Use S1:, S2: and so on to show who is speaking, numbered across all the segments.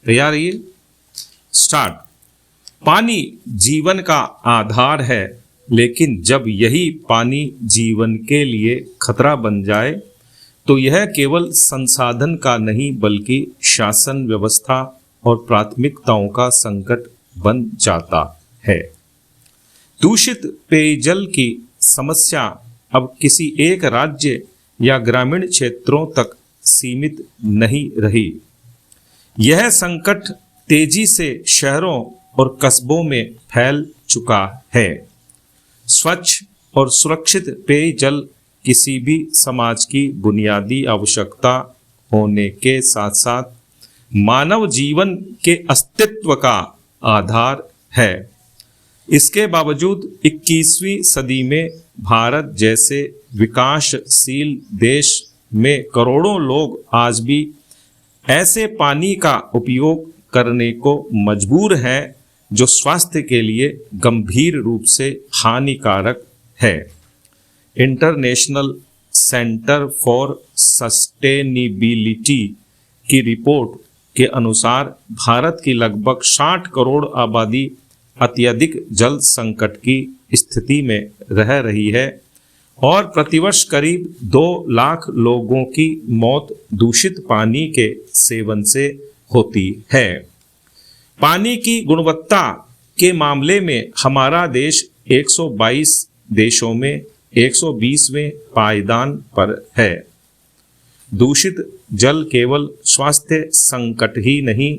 S1: तैयार है? स्टार्ट। पानी जीवन का आधार है, लेकिन जब यही पानी जीवन के लिए खतरा बन जाए तो यह केवल संसाधन का नहीं बल्कि शासन व्यवस्था और प्राथमिकताओं का संकट बन जाता है। दूषित पेयजल की समस्या अब किसी एक राज्य या ग्रामीण क्षेत्रों तक सीमित नहीं रही। यह संकट तेजी से शहरों और कस्बों में फैल चुका है। स्वच्छ और सुरक्षित पेयजल किसी भी समाज की बुनियादी आवश्यकता होने के साथ साथ मानव जीवन के अस्तित्व का आधार है। इसके बावजूद 21वीं सदी में भारत जैसे विकासशील देश में करोड़ों लोग आज भी ऐसे पानी का उपयोग करने को मजबूर हैं जो स्वास्थ्य के लिए गंभीर रूप से हानिकारक है। इंटरनेशनल सेंटर फॉर सस्टेनेबिलिटी की रिपोर्ट के अनुसार भारत की लगभग 60 करोड़ आबादी अत्यधिक जल संकट की स्थिति में रह रही है और प्रतिवर्ष करीब 2 लाख लोगों की मौत दूषित पानी के सेवन से होती है। पानी की गुणवत्ता के मामले में हमारा देश 122 देशों में 120वें पायदान पर है। दूषित जल केवल स्वास्थ्य संकट ही नहीं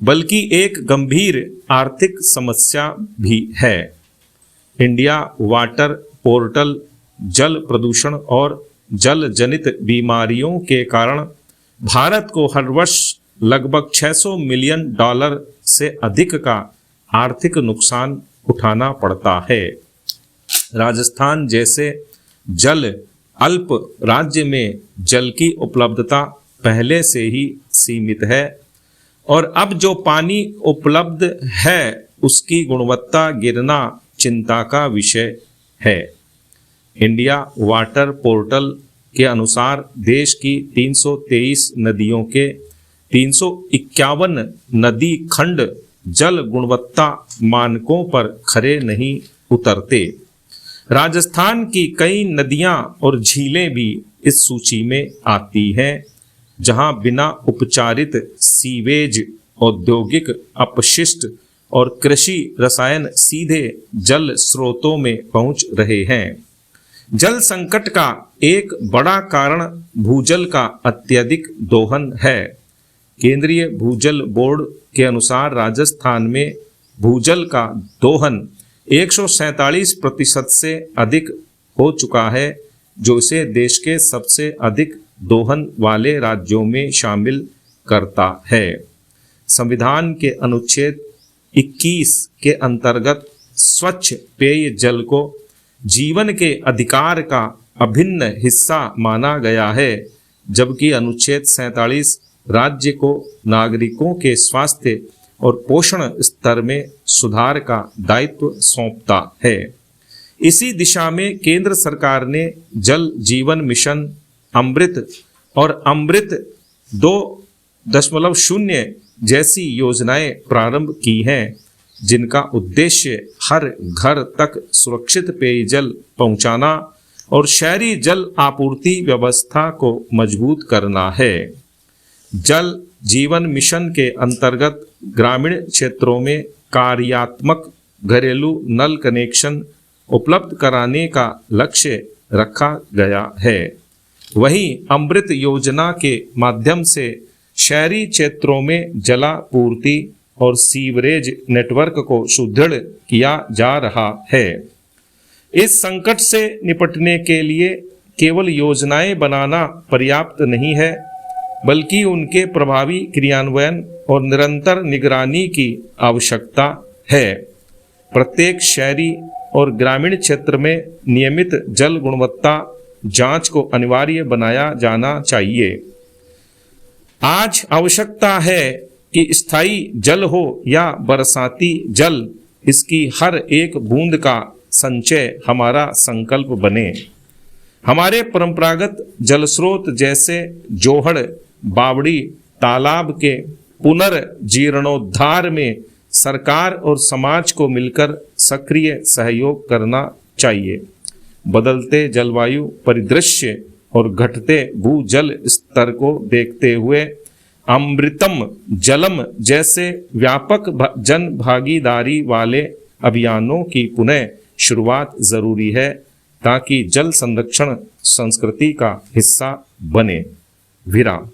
S1: बल्कि एक गंभीर आर्थिक समस्या भी है। इंडिया वाटर पोर्टल जल प्रदूषण और जल जनित बीमारियों के कारण भारत को हर वर्ष लगभग $600 मिलियन से अधिक का आर्थिक नुकसान उठाना पड़ता है। राजस्थान जैसे जल अल्प राज्य में जल की उपलब्धता पहले से ही सीमित है और अब जो पानी उपलब्ध है उसकी गुणवत्ता गिरना चिंता का विषय है। इंडिया वाटर पोर्टल के अनुसार देश की 323 नदियों के 351 नदी खंड जल गुणवत्ता मानकों पर खरे नहीं उतरते। राजस्थान की कई नदियां और झीलें भी इस सूची में आती हैं, जहां बिना उपचारित सीवेज, औद्योगिक अपशिष्ट और कृषि रसायन सीधे जल स्रोतों में पहुंच रहे हैं। जल संकट का एक बड़ा कारण भूजल का अत्यधिक दोहन है। केंद्रीय भूजल बोर्ड के अनुसार राजस्थान में भूजल का दोहन 147% से अधिक हो चुका है, जो इसे देश के सबसे अधिक दोहन वाले राज्यों में शामिल करता है। संविधान के अनुच्छेद 21 के अंतर्गत स्वच्छ पेय जल को जीवन के अधिकार का अभिन्न हिस्सा माना गया है, जबकि अनुच्छेद 47 राज्य को नागरिकों के स्वास्थ्य और पोषण स्तर में सुधार का दायित्व सौंपता है। इसी दिशा में केंद्र सरकार ने जल जीवन मिशन, अमृत और अमृत 2.0 जैसी योजनाएं प्रारंभ की हैं, जिनका उद्देश्य हर घर तक सुरक्षित पेयजल पहुंचाना और शहरी जल आपूर्ति व्यवस्था को मजबूत करना है। जल जीवन मिशन के अंतर्गत ग्रामीण क्षेत्रों में कार्यात्मक घरेलू नल कनेक्शन उपलब्ध कराने का लक्ष्य रखा गया है। वहीं अमृत योजना के माध्यम से शहरी क्षेत्रों में जलापूर्ति और सीवरेज नेटवर्क को सुदृढ़ किया जा रहा है। इस संकट से निपटने के लिए केवल योजनाएं बनाना पर्याप्त नहीं है, बल्कि उनके प्रभावी क्रियान्वयन और निरंतर निगरानी की आवश्यकता है। प्रत्येक शहरी और ग्रामीण क्षेत्र में नियमित जल गुणवत्ता जांच को अनिवार्य बनाया जाना चाहिए। आज आवश्यकता है कि स्थायी जल हो या बरसाती जल, इसकी हर एक बूंद का संचय हमारा संकल्प बने। हमारे परंपरागत जल स्रोत जैसे जोहड़, बावड़ी, तालाब के पुनर्जीर्णोद्धार में सरकार और समाज को मिलकर सक्रिय सहयोग करना चाहिए। बदलते जलवायु परिदृश्य और घटते भूजल स्तर को देखते हुए अमृतम जलम जैसे व्यापक जन भागीदारी वाले अभियानों की पुनः शुरुआत जरूरी है ताकि जल संरक्षण संस्कृति का हिस्सा बने। विराम।